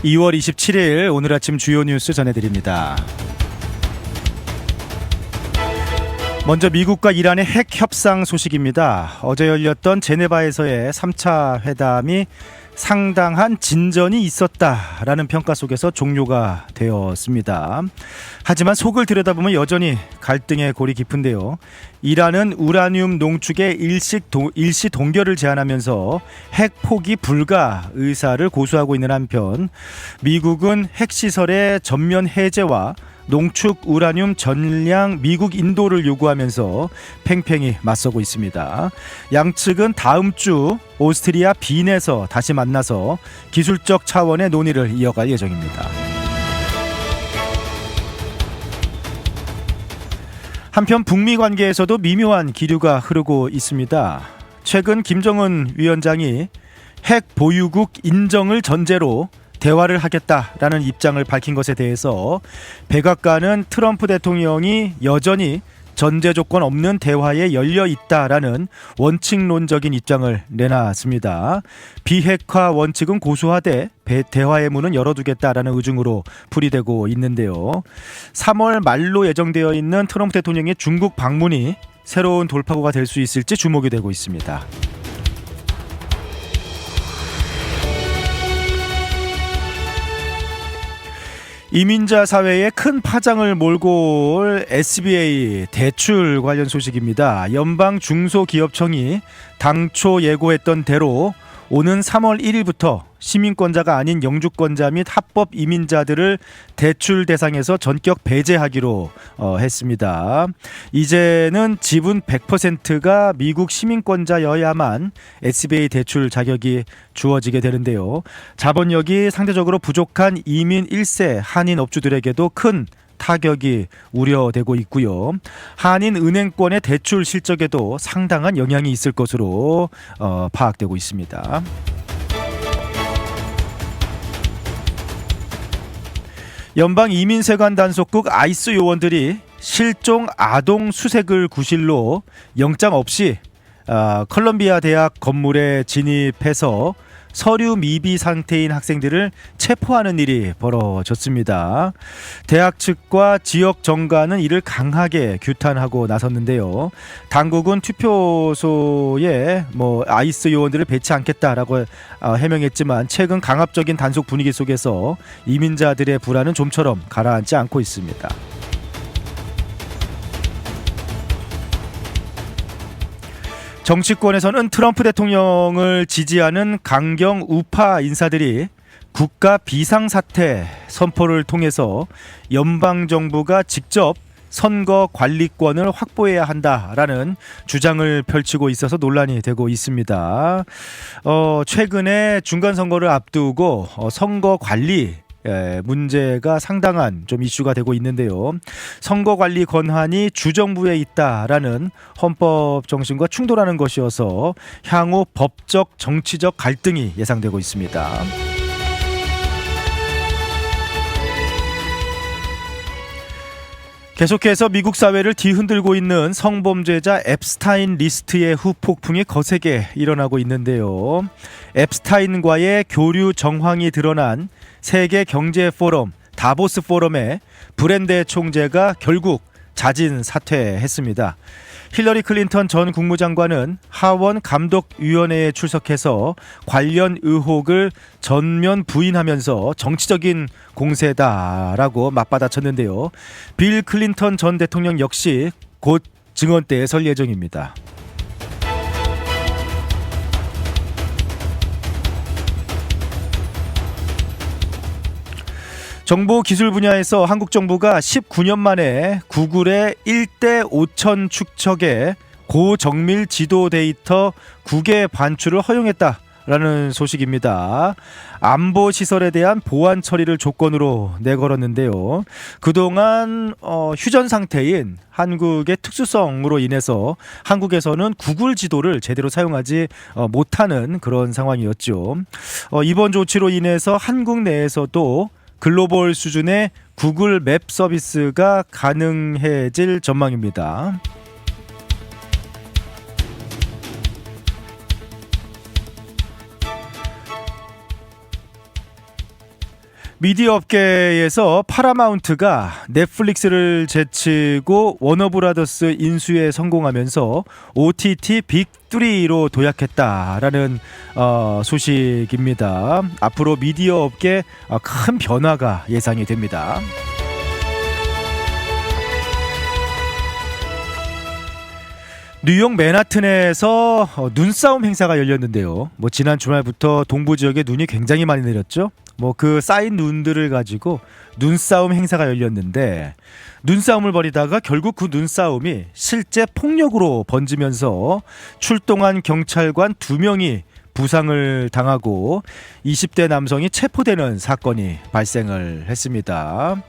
2월 27일 오늘 아침 주요 뉴스 전해드립니다. 먼저 미국과 이란의 핵 협상 소식입니다. 어제 열렸던 제네바에서의 3차 회담이 상당한 진전이 있었다라는 평가 속에서 종료가 되었습니다. 하지만 속을 들여다보면 여전히 갈등의 골이 깊은데요. 이란은 우라늄 농축의 일시 동결을 제안하면서 핵 포기 불가 의사를 고수하고 있는 한편, 미국은 핵시설의 전면 해제와 농축 우라늄 전량 미국 인도를 요구하면서 팽팽히 맞서고 있습니다. 양측은 다음 주 오스트리아 빈에서 다시 만나서 기술적 차원의 논의를 이어갈 예정입니다. 한편 북미 관계에서도 미묘한 기류가 흐르고 있습니다. 최근 김정은 위원장이 핵 보유국 인정을 전제로 대화를 하겠다라는 입장을 밝힌 것에 대해서 백악관은 트럼프 대통령이 여전히 전제 조건 없는 대화에 열려 있다라는 원칙론적인 입장을 내놨습니다. 비핵화 원칙은 고수하되 대화의 문은 열어두겠다라는 의중으로 풀이되고 있는데요. 3월 말로 예정되어 있는 트럼프 대통령의 중국 방문이 새로운 돌파구가 될 수 있을지 주목이 되고 있습니다. 이민자 사회에 큰 파장을 몰고 올 SBA 대출 관련 소식입니다. 연방 중소기업청이 당초 예고했던 대로 오는 3월 1일부터 시민권자가 아닌 영주권자 및 합법 이민자들을 대출 대상에서 전격 배제하기로 했습니다. 이제는 지분 100%가 미국 시민권자여야만 SBA 대출 자격이 주어지게 되는데요. 자본력이 상대적으로 부족한 이민 1세 한인 업주들에게도 큰 타격이 우려되고 있고요. 한인 은행권의 대출 실적에도 상당한 영향이 있을 것으로 파악되고 있습니다. 연방 이민세관 단속국 아이스 요원들이 실종 아동 수색을 구실로 영장 없이 컬럼비아 대학 건물에 진입해서 서류 미비 상태인 학생들을 체포하는 일이 벌어졌습니다. 대학 측과 지역 정가는 이를 강하게 규탄하고 나섰는데요. 당국은 투표소에 아이스 요원들을 배치 않겠다라고 해명했지만 최근 강압적인 단속 분위기 속에서 이민자들의 불안은 좀처럼 가라앉지 않고 있습니다. 정치권에서는 트럼프 대통령을 지지하는 강경 우파 인사들이 국가 비상사태 선포를 통해서 연방정부가 직접 선거 관리권을 확보해야 한다라는 주장을 펼치고 있어서 논란이 되고 있습니다. 최근에 중간선거를 앞두고 선거 관리 문제가 상당한 좀 이슈가 되고 있는데요. 선거관리 권한이 주정부에 있다라는 헌법 정신과 충돌하는 것이어서 향후 법적 정치적 갈등이 예상되고 있습니다. 계속해서 미국 사회를 뒤흔들고 있는 성범죄자 앱스타인 리스트의 후폭풍이 거세게 일어나고 있는데요. 앱스타인과의 교류 정황이 드러난 세계 경제 포럼 다보스 포럼의 브랜데 총재가 결국 자진 사퇴했습니다. 힐러리 클린턴 전 국무장관은 하원 감독위원회에 출석해서 관련 의혹을 전면 부인하면서 정치적인 공세다라고 맞받아쳤는데요. 빌 클린턴 전 대통령 역시 곧 증언대에 설 예정입니다. 정보기술 분야에서 한국 정부가 19년 만에 구글의 1대 5천 축척의 고정밀 지도 데이터 9개 반출을 허용했다라는 소식입니다. 안보 시설에 대한 보안 처리를 조건으로 내걸었는데요. 그동안 휴전 상태인 한국의 특수성으로 인해서 한국에서는 구글 지도를 제대로 사용하지 못하는 그런 상황이었죠. 이번 조치로 인해서 한국 내에서도 글로벌 수준의 구글 맵 서비스가 가능해질 전망입니다. 미디어 업계에서 파라마운트가 넷플릭스를 제치고 워너브라더스 인수에 성공하면서 OTT 빅3로 도약했다라는 소식입니다. 앞으로 미디어 업계 큰 변화가 예상이 됩니다. 뉴욕 맨하튼에서 눈싸움 행사가 열렸는데요. 지난 주말부터 동부 지역에 눈이 굉장히 많이 내렸죠. 그 쌓인 눈들을 가지고 눈싸움 행사가 열렸는데 눈싸움을 벌이다가 결국 그 눈싸움이 실제 폭력으로 번지면서 출동한 경찰관 2명이 부상을 당하고 20대 남성이 체포되는 사건이 발생을 했습니다.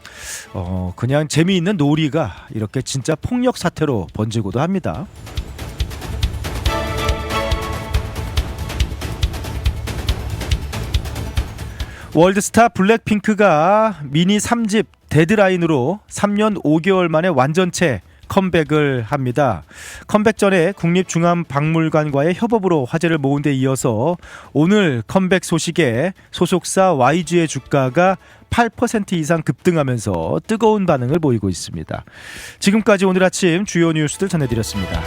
그냥 재미있는 놀이가 이렇게 진짜 폭력 사태로 번지고도 합니다. 월드스타 블랙핑크가 미니 3집 데드라인으로 3년 5개월 만에 완전체 컴백을 합니다. 컴백 전에 국립중앙박물관과의 협업으로 화제를 모은 데 이어서 오늘 컴백 소식에 소속사 YG의 주가가 8% 이상 급등하면서 뜨거운 반응을 보이고 있습니다. 지금까지 오늘 아침 주요 뉴스들 전해드렸습니다.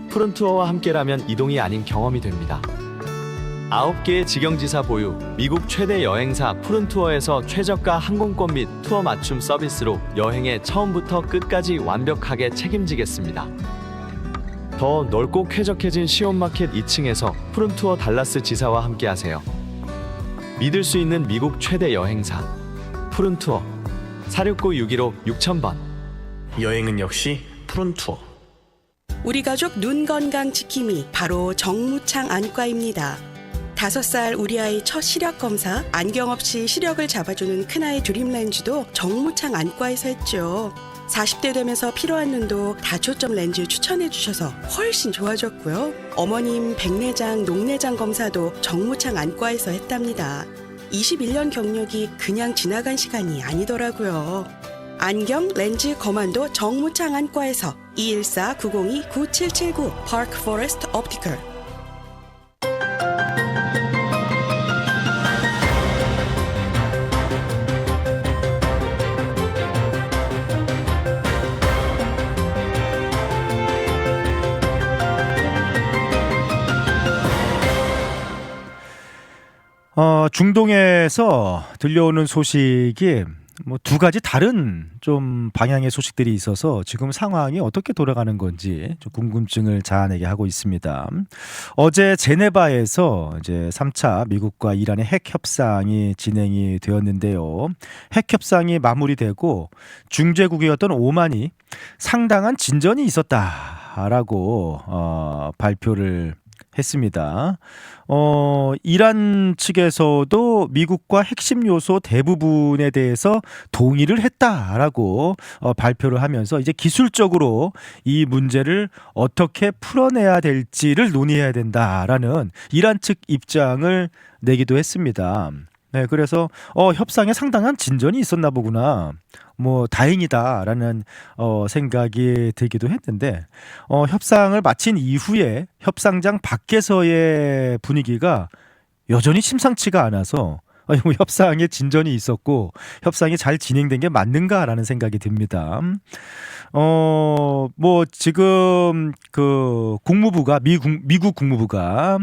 푸른투어와 함께라면 이동이 아닌 경험이 됩니다. 9개의 직영지사 보유, 미국 최대 여행사 푸른투어에서 최저가 항공권 및 투어 맞춤 서비스로 여행의 처음부터 끝까지 완벽하게 책임지겠습니다. 더 넓고 쾌적해진 시온마켓 2층에서 푸른투어 달라스 지사와 함께하세요. 믿을 수 있는 미국 최대 여행사 푸른투어 469-615-6000번. 여행은 역시 푸른투어. 우리 가족 눈 건강 지킴이 바로 정무창 안과입니다. 5살 우리 아이 첫 시력 검사, 안경 없이 시력을 잡아주는 큰아이 드림렌즈도 정무창 안과에서 했죠. 40대 되면서 필요한 눈도 다초점 렌즈 추천해 주셔서 훨씬 좋아졌고요. 어머님 백내장, 녹내장 검사도 정무창 안과에서 했답니다. 21년 경력이 그냥 지나간 시간이 아니더라고요. 안경, 렌즈, 거만도 정무창 안과에서 214-902-9779 파크 포레스트 옵티컬. 중동에서 들려오는 소식이 2가지 다른 좀 방향의 소식들이 있어서 지금 상황이 어떻게 돌아가는 건지 좀 궁금증을 자아내게 하고 있습니다. 어제 제네바에서 이제 3차 미국과 이란의 핵 협상이 진행이 되었는데요. 핵 협상이 마무리되고 중재국이었던 오만이 상당한 진전이 있었다라고 발표를 했습니다. 이란 측에서도 미국과 핵심 요소 대부분에 대해서 동의를 했다라고 발표를 하면서 이제 기술적으로 이 문제를 어떻게 풀어내야 될지를 논의해야 된다라는 이란 측 입장을 내기도 했습니다. 네, 그래서 협상에 상당한 진전이 있었나 보구나. 다행이다라는 생각이 들기도 했는데 협상을 마친 이후에 협상장 밖에서의 분위기가 여전히 심상치가 않아서 협상에 진전이 있었고 협상이 잘 진행된 게 맞는가라는 생각이 듭니다. 지금 그 국무부가 미국 국무부가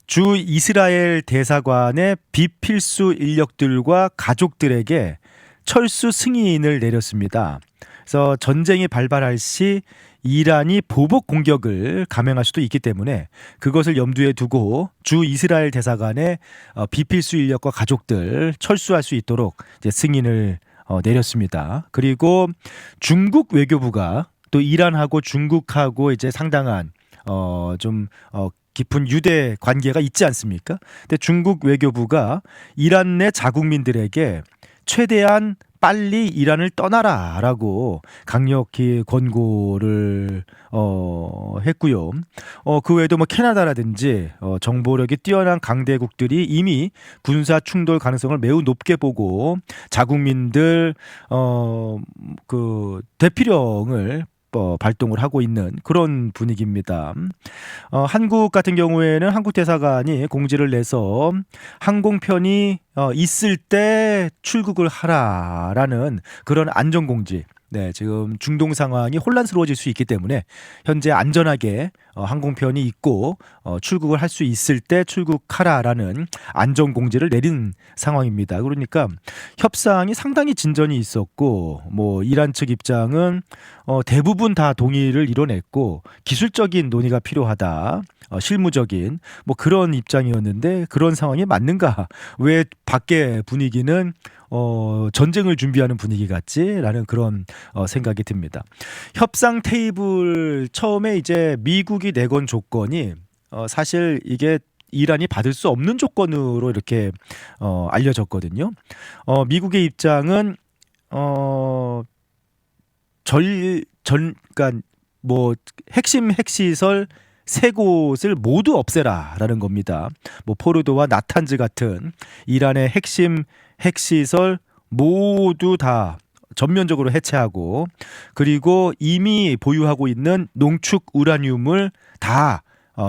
주 이스라엘 대사관의 비필수 인력들과 가족들에게 철수 승인을 내렸습니다. 그래서 전쟁이 발발할 시 이란이 보복 공격을 감행할 수도 있기 때문에 그것을 염두에 두고 주 이스라엘 대사관의 비필수 인력과 가족들 철수할 수 있도록 이제 승인을 내렸습니다. 그리고 중국 외교부가 또 이란하고 중국하고 이제 상당한 깊은 유대 관계가 있지 않습니까? 근데 중국 외교부가 이란 내 자국민들에게 최대한 빨리 이란을 떠나라라고 강력히 권고를 했고요. 그 외에도 뭐 캐나다라든지 정보력이 뛰어난 강대국들이 이미 군사 충돌 가능성을 매우 높게 보고 자국민들 그 대피령을 발동을 하고 있는 그런 분위기입니다. 한국 같은 경우에는 한국 대사관이 공지를 내서 항공편이 있을 때 출국을 하라라는 그런 안전 공지. 네, 지금 중동 상황이 혼란스러워질 수 있기 때문에 현재 안전하게 항공편이 있고 출국을 할 수 있을 때 출국하라라는 안전 공지를 내린 상황입니다. 그러니까 협상이 상당히 진전이 있었고 뭐 이란 측 입장은 대부분 다 동의를 이뤄냈고 기술적인 논의가 필요하다. 실무적인 뭐 그런 입장이었는데 그런 상황이 맞는가? 왜 밖에 분위기는 전쟁을 준비하는 분위기 같지라는 그런 생각이 듭니다. 협상 테이블 처음에 이제 미국이 내건 조건이 사실 이게 이란이 받을 수 없는 조건으로 이렇게 알려졌거든요. 미국의 입장은 그러니까 뭐 핵심 핵시설 세 곳을 모두 없애라라는 겁니다. 뭐 포르도와 나탄즈 같은 이란의 핵심 핵시설 모두 다 전면적으로 해체하고 그리고 이미 보유하고 있는 농축 우라늄을 다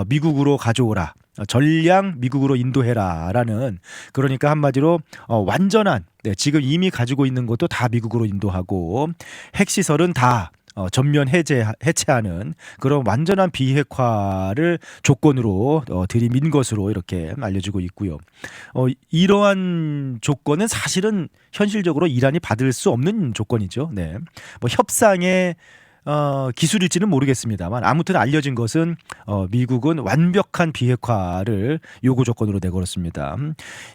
미국으로 가져오라. 전량 미국으로 인도해라라는 그러니까 한마디로 완전한 지금 이미 가지고 있는 것도 다 미국으로 인도하고 핵시설은 다 전면 해체하는 그런 완전한 비핵화를 조건으로 들이민 것으로 이렇게 알려지고 있고요. 이러한 조건은 사실은 현실적으로 이란이 받을 수 없는 조건이죠. 네, 뭐 협상의 기술일지는 모르겠습니다만 아무튼 알려진 것은 미국은 완벽한 비핵화를 요구 조건으로 내걸었습니다.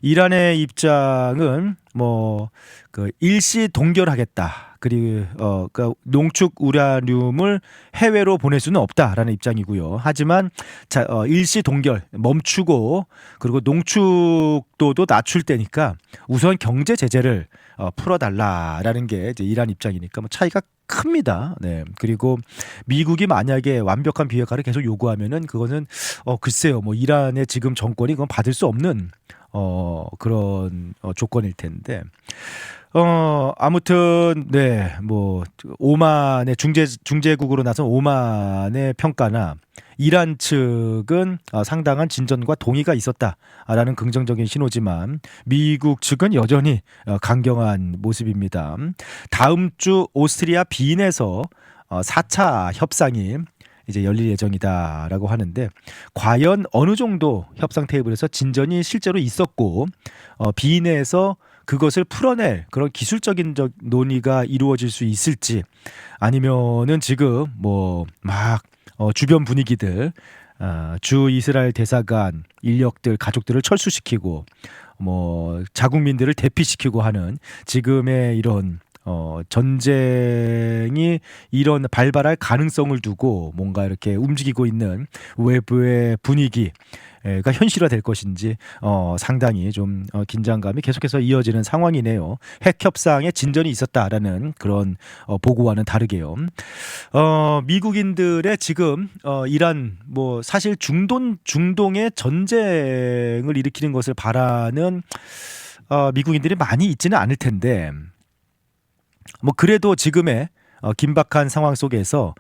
이란의 입장은 뭐 그 일시 동결하겠다. 그리고 그러니까 농축 우라늄을 해외로 보낼 수는 없다라는 입장이고요. 하지만 일시 동결 멈추고 그리고 농축도도 낮출 때니까 우선 경제 제재를 풀어달라라는 게 이제 이란 입장이니까 뭐 차이가 큽니다. 네. 그리고 미국이 만약에 완벽한 비핵화를 계속 요구하면은 그거는 글쎄요. 뭐 이란의 지금 정권이 그건 받을 수 없는 그런 조건일 텐데. 아무튼 네, 뭐 오만의 중재국으로 나선 오만의 평가나 이란 측은 상당한 진전과 동의가 있었다라는 긍정적인 신호지만 미국 측은 여전히 강경한 모습입니다. 다음 주 오스트리아 빈에서 4차 협상이 이제 열릴 예정이다라고 하는데 과연 어느 정도 협상 테이블에서 진전이 실제로 있었고 빈에서 그것을 풀어낼 그런 기술적인 논의가 이루어질 수 있을지 아니면은 지금 뭐 막 주변 분위기들 주 이스라엘 대사관 인력들 가족들을 철수시키고 뭐 자국민들을 대피시키고 하는 지금의 이런 전쟁이 이런 발발할 가능성을 두고 뭔가 이렇게 움직이고 있는 외부의 분위기가 현실화될 것인지 상당히 좀 긴장감이 계속해서 이어지는 상황이네요. 핵 협상에 진전이 있었다라는 그런 보고와는 다르게요. 미국인들의 지금 이란 뭐 사실 중동의 전쟁을 일으키는 것을 바라는 미국인들이 많이 있지는 않을 텐데 뭐 그래도 지금의 긴박한 상황 속에서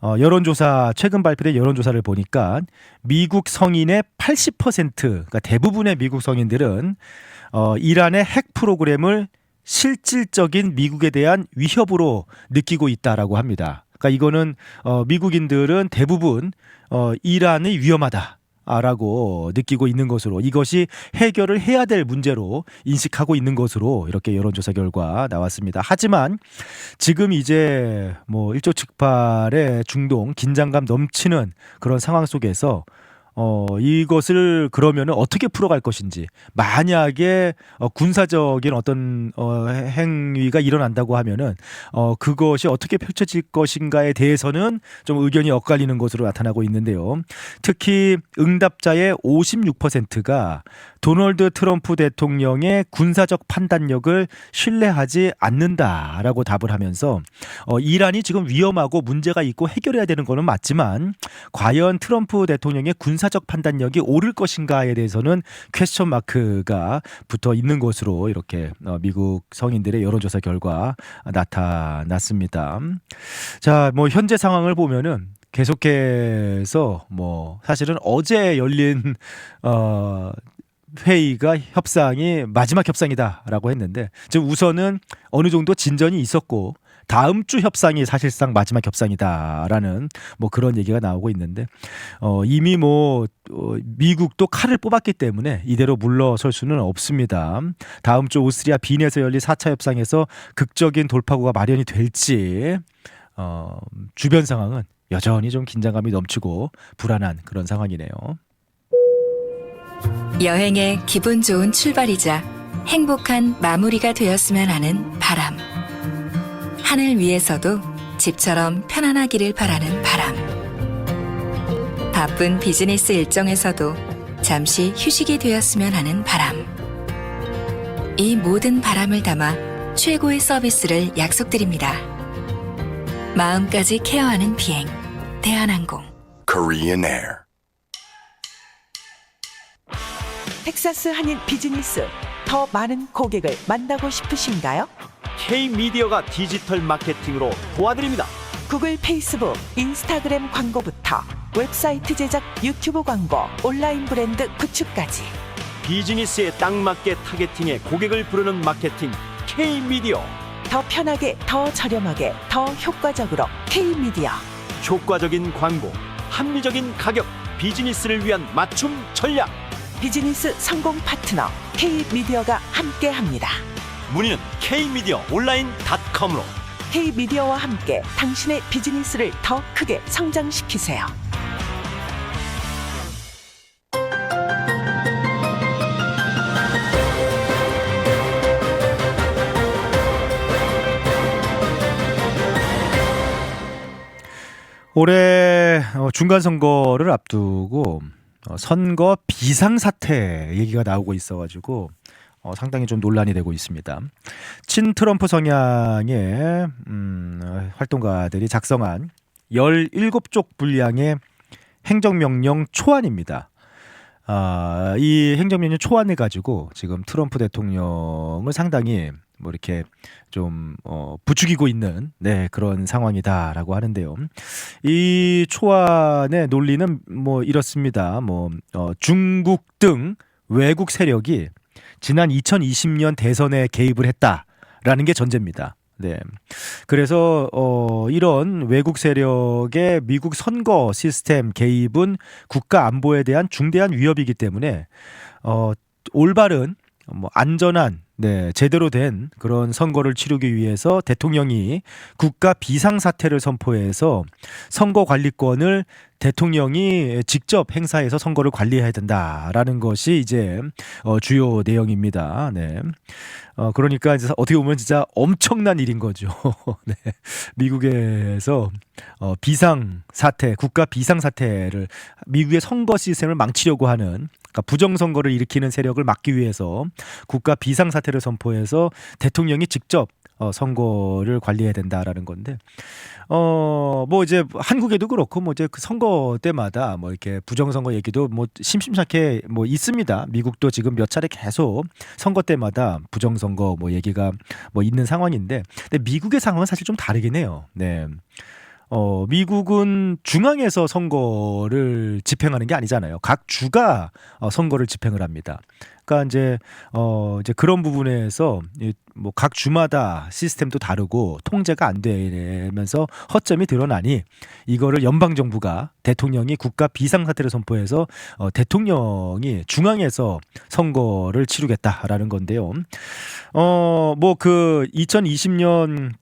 여론조사 최근 발표된 여론조사를 보니까 미국 성인의 80% 그러니까 대부분의 미국 성인들은 이란의 핵 프로그램을 실질적인 미국에 대한 위협으로 느끼고 있다라고 합니다. 그러니까 이거는 미국인들은 대부분 이란이 위험하다. 라고 느끼고 있는 것으로 이것이 해결을 해야 될 문제로 인식하고 있는 것으로 이렇게 여론조사 결과 나왔습니다. 하지만 지금 이제 뭐 일촉즉발의 중동 긴장감 넘치는 그런 상황 속에서 이것을 그러면은 어떻게 풀어갈 것인지, 만약에 군사적인 어떤 행위가 일어난다고 하면은 그것이 어떻게 펼쳐질 것인가에 대해서는 좀 의견이 엇갈리는 것으로 나타나고 있는데요. 특히 응답자의 56%가 도널드 트럼프 대통령의 군사적 판단력을 신뢰하지 않는다라고 답을 하면서 이란이 지금 위험하고 문제가 있고 해결해야 되는 거는 맞지만 과연 트럼프 대통령의 군사적 판단력이 오를 것인가에 대해서는 퀘스천 마크가 붙어 있는 것으로 이렇게 미국 성인들의 여론조사 결과 나타났습니다. 자, 뭐 현재 상황을 보면은 계속해서 뭐 사실은 어제 열린 회의가 협상이 마지막 협상이다라고 했는데 지금 우선은 어느 정도 진전이 있었고 다음 주 협상이 사실상 마지막 협상이다라는 뭐 그런 얘기가 나오고 있는데 이미 뭐 미국도 칼을 뽑았기 때문에 이대로 물러설 수는 없습니다. 다음 주 오스트리아 빈에서 열릴 4차 협상에서 극적인 돌파구가 마련이 될지 주변 상황은 여전히 좀 긴장감이 넘치고 불안한 그런 상황이네요. 여행의 기분 좋은 출발이자 행복한 마무리가 되었으면 하는 바람. 하늘 위에서도 집처럼 편안하기를 바라는 바람. 바쁜 비즈니스 일정에서도 잠시 휴식이 되었으면 하는 바람. 이 모든 바람을 담아 최고의 서비스를 약속드립니다. 마음까지 케어하는 비행, 대한항공. Korean Air. 텍사스 한인 비즈니스, 더 많은 고객을 만나고 싶으신가요? K-미디어가 디지털 마케팅으로 도와드립니다. 구글, 페이스북, 인스타그램 광고부터 웹사이트 제작, 유튜브 광고, 온라인 브랜드 구축까지 비즈니스에 딱 맞게 타겟팅해 고객을 부르는 마케팅 K-미디어. 더 편하게, 더 저렴하게, 더 효과적으로 K-미디어. 효과적인 광고, 합리적인 가격, 비즈니스를 위한 맞춤 전략. 비즈니스 성공 파트너 K-미디어가 함께합니다. 문의는 K-미디어 온라인.com으로. K-미디어와 함께 당신의 비즈니스를 더 크게 성장시키세요. 올해 중간 선거를 앞두고 선거 비상사태 얘기가 나오고 있어가지고 상당히 좀 논란이 되고 있습니다. 친 트럼프 성향의 활동가들이 작성한 17쪽 분량의 행정명령 초안입니다. 이 행정명령 초안을 가지고 지금 트럼프 대통령을 상당히 뭐 이렇게 좀 부추기고 있는 그런 상황이다라고 하는데요. 이 초안의 논리는 뭐 이렇습니다. 중국 등 외국 세력이 지난 2020년 대선에 개입을 했다라는 게 전제입니다. 네. 그래서 이런 외국 세력의 미국 선거 시스템 개입은 국가 안보에 대한 중대한 위협이기 때문에 올바른 안전한 제대로 된 그런 선거를 치르기 위해서 대통령이 국가 비상사태를 선포해서 선거 관리권을 대통령이 직접 행사해서 선거를 관리해야 된다라는 것이 이제 주요 내용입니다. 네. 그러니까 이제 어떻게 보면 진짜 엄청난 일인 거죠. 네. 미국에서 비상사태, 국가 비상사태를 미국의 선거 시스템을 망치려고 하는, 그러니까 부정선거를 일으키는 세력을 막기 위해서 국가 비상사태를 선포해서 대통령이 직접 선거를 관리해야 된다라는 건데, 뭐 이제 한국에도 그렇고 뭐 이제 그 선거 때마다 뭐 이렇게 부정선거 얘기도 뭐 심심찮게 뭐 있습니다. 미국도 지금 몇 차례 계속 선거 때마다 부정선거 뭐 얘기가 뭐 있는 상황인데, 근데 미국의 상황은 사실 좀 다르긴 해요. 네. 미국은 중앙에서 선거를 집행하는 게 아니잖아요. 각 주가 선거를 집행을 합니다. 그러니까 이제 그런 부분에서 뭐 각 주마다 시스템도 다르고 통제가 안 되면서 허점이 드러나니 이거를 연방 정부가 대통령이 국가 비상사태를 선포해서 대통령이 중앙에서 선거를 치르겠다라는 건데요. 뭐 그 2020년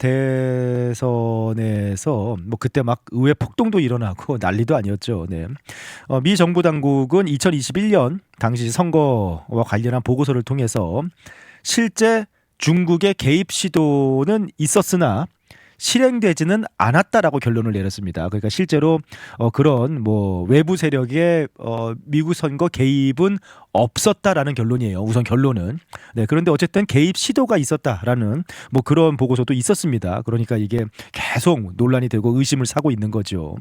대선에서 뭐 그때 막 의회 폭동도 일어나고 난리도 아니었죠. 네. 미 정부 당국은 2021년 당시 선거와 관련한 보고서를 통해서 실제 중국의 개입 시도는 있었으나 실행되지는 않았다라고 결론을 내렸습니다. 그러니까 실제로 그런 뭐 외부 세력의 미국 선거 개입은 없었다라는 결론이에요. 우선 결론은. 네, 그런데 어쨌든 개입 시도가 있었다라는 뭐 그런 보고서도 있었습니다. 그러니까 이게 계속 논란이 되고 의심을 사고 있는 거죠.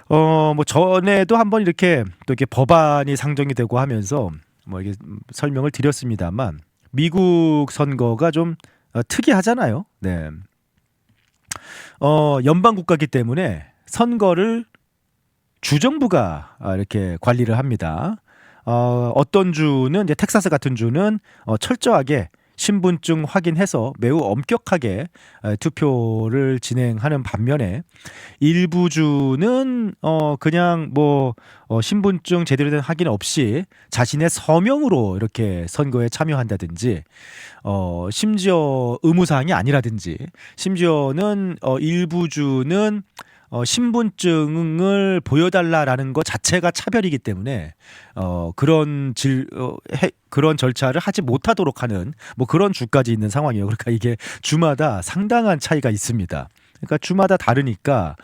뭐 전에도 한번 이렇게 또 이렇게 법안이 상정이 되고 하면서 뭐 이게 설명을 드렸습니다만 미국 선거가 좀 특이하잖아요. 네. 연방 국가이기 때문에 선거를 주정부가 이렇게 관리를 합니다. 어떤 주는 이제 텍사스 같은 주는 철저하게 신분증 확인해서 매우 엄격하게 투표를 진행하는 반면에 일부 주는 그냥 뭐 신분증 제대로 된 확인 없이 자신의 서명으로 이렇게 선거에 참여한다든지 심지어 의무사항이 아니라든지 심지어는 일부 주는 신분증을 보여달라라는 것 자체가 차별이기 때문에 그런 절차를 하지 못하도록 하는 뭐 그런 주까지 있는 상황이에요. 그러니까 이게 주마다 상당한 차이가 있습니다. 그러니까 주마다 다르니까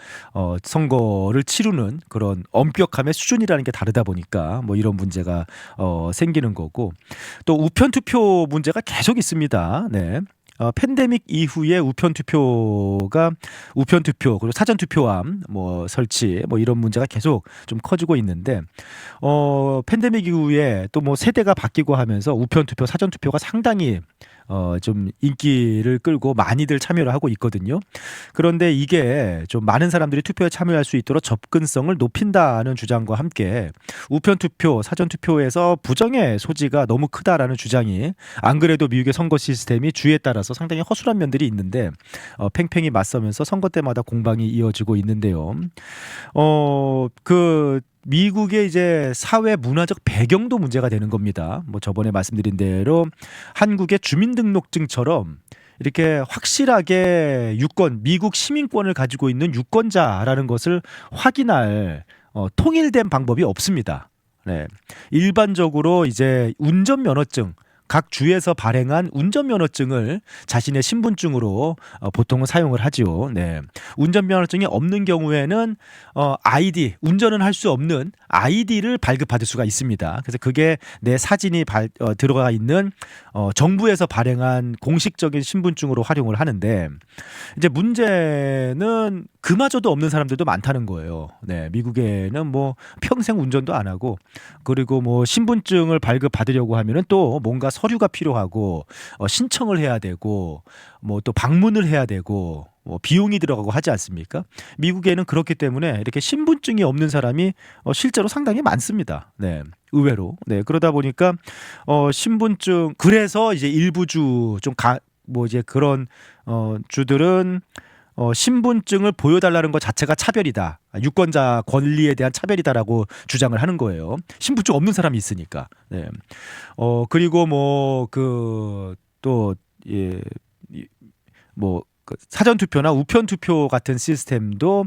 선거를 치르는 그런 엄격함의 수준이라는 게 다르다 보니까 뭐 이런 문제가 생기는 거고 또 우편 투표 문제가 계속 있습니다. 네. 팬데믹 이후에 우편 투표 그리고 사전 투표함 뭐 설치 뭐 이런 문제가 계속 좀 커지고 있는데 팬데믹 이후에 또 뭐 세대가 바뀌고 하면서 우편 투표 사전 투표가 상당히 좀 인기를 끌고 많이들 참여를 하고 있거든요. 그런데 이게 좀 많은 사람들이 투표에 참여할 수 있도록 접근성을 높인다는 주장과 함께 우편 투표, 사전 투표에서 부정의 소지가 너무 크다라는 주장이 안 그래도 미국의 선거 시스템이 주에 따라서 상당히 허술한 면들이 있는데 팽팽히 맞서면서 선거 때마다 공방이 이어지고 있는데요. 미국의 이제 사회 문화적 배경도 문제가 되는 겁니다. 뭐 저번에 말씀드린 대로 한국의 주민등록증처럼 이렇게 확실하게 미국 시민권을 가지고 있는 유권자라는 것을 확인할 통일된 방법이 없습니다. 네. 일반적으로 이제 운전면허증 각 주에서 발행한 운전면허증을 자신의 신분증으로 보통은 사용을 하죠. 네. 운전면허증이 없는 경우에는 아이디, 운전은 할 수 없는 아이디를 발급받을 수가 있습니다. 그래서 그게 내 사진이 들어가 있는 정부에서 발행한 공식적인 신분증으로 활용을 하는데 이제 문제는 그마저도 없는 사람들도 많다는 거예요. 네. 미국에는 뭐 평생 운전도 안 하고 그리고 뭐 신분증을 발급받으려고 하면은 또 뭔가 서류가 필요하고 신청을 해야 되고 뭐 또 방문을 해야 되고 뭐 비용이 들어가고 하지 않습니까? 미국에는 그렇기 때문에 이렇게 신분증이 없는 사람이 실제로 상당히 많습니다. 네. 의외로. 네. 그러다 보니까 신분증 그래서 이제 일부 주 좀 뭐 이제 그런 주들은 신분증을 보여달라는 것 자체가 차별이다. 유권자 권리에 대한 차별이다라고 주장을 하는 거예요. 신분증 없는 사람이 있으니까. 네. 그리고 뭐 사전 투표나 우편 투표 같은 시스템도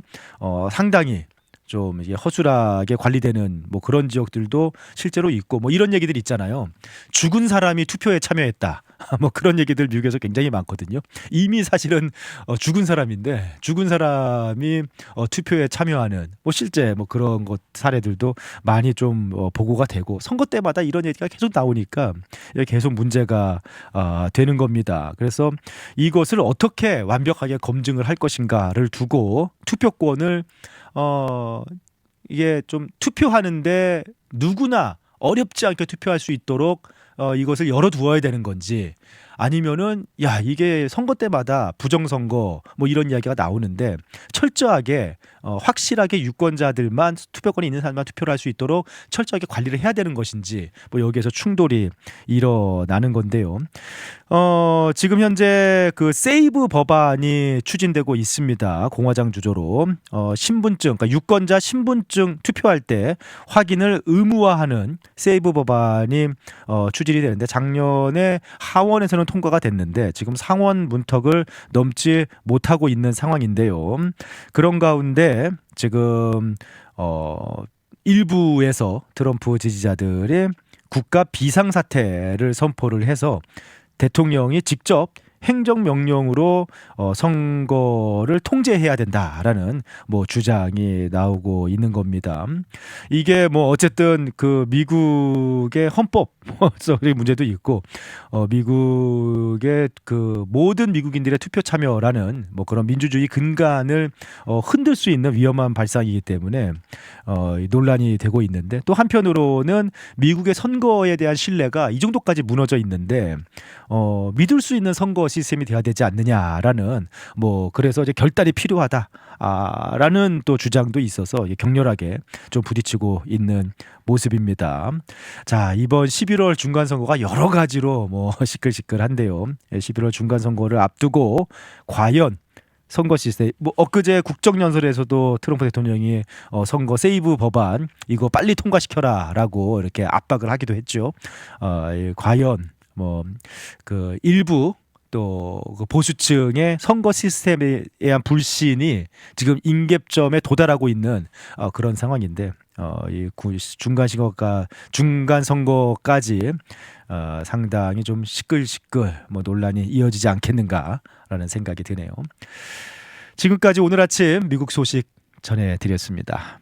상당히 좀 이게 허술하게 관리되는 뭐 그런 지역들도 실제로 있고 뭐 이런 얘기들 있잖아요. 죽은 사람이 투표에 참여했다. 뭐 그런 얘기들 미국에서 굉장히 많거든요. 이미 사실은 죽은 사람인데 죽은 사람이 투표에 참여하는 뭐 실제 뭐 그런 것 사례들도 많이 좀 보고가 되고 선거 때마다 이런 얘기가 계속 나오니까 계속 문제가 되는 겁니다. 그래서 이것을 어떻게 완벽하게 검증을 할 것인가를 두고 투표권을 이게 좀 투표하는데 누구나 어렵지 않게 투표할 수 있도록 이것을 열어두어야 되는 건지 아니면은 야 이게 선거 때마다 부정선거 뭐 이런 이야기가 나오는데 철저하게 확실하게 유권자들만 투표권이 있는 사람만 투표를 할 수 있도록 철저하게 관리를 해야 되는 것인지 뭐 여기에서 충돌이 일어나는 건데요. 지금 현재 그 세이브 법안이 추진되고 있습니다. 공화당 주조로 신분증, 그러니까 유권자 신분증 투표할 때 확인을 의무화하는 세이브 법안이 추진이 되는데 작년에 하원에서는 통과가 됐는데 지금 상원 문턱을 넘지 못하고 있는 상황인데요. 그런 가운데 지금 일부에서 트럼프 지지자들이 국가 비상사태를 선포를 해서 대통령이 직접 행정명령으로 선거를 통제해야 된다라는 뭐 주장이 나오고 있는 겁니다. 이게 뭐 어쨌든 그 미국의 헌법적인 문제도 있고 미국의 그 모든 미국인들의 투표 참여라는 뭐 그런 민주주의 근간을 흔들 수 있는 위험한 발상이기 때문에 논란이 되고 있는데 또 한편으로는 미국의 선거에 대한 신뢰가 이 정도까지 무너져 있는데 믿을 수 있는 선거 시스템이 돼야 되지 않느냐라는 뭐 그래서 이제 결단이 필요하다라는 또 주장도 있어서 격렬하게 좀 부딪히고 있는 모습입니다. 자, 이번 11월 중간 선거가 여러 가지로 뭐 시끌시끌한데요. 11월 중간 선거를 앞두고 과연 선거 시스템 뭐 엊그제 국정연설에서도 트럼프 대통령이 선거 세이브 법안 이거 빨리 통과시켜라라고 이렇게 압박을 하기도 했죠. 과연 뭐 그 일부 또 그 보수층의 선거 시스템에 대한 불신이 지금 임계점에 도달하고 있는 그런 상황인데 이 중간 선거까지 상당히 좀 시끌시끌 뭐 논란이 이어지지 않겠는가라는 생각이 드네요. 지금까지 오늘 아침 미국 소식 전해드렸습니다.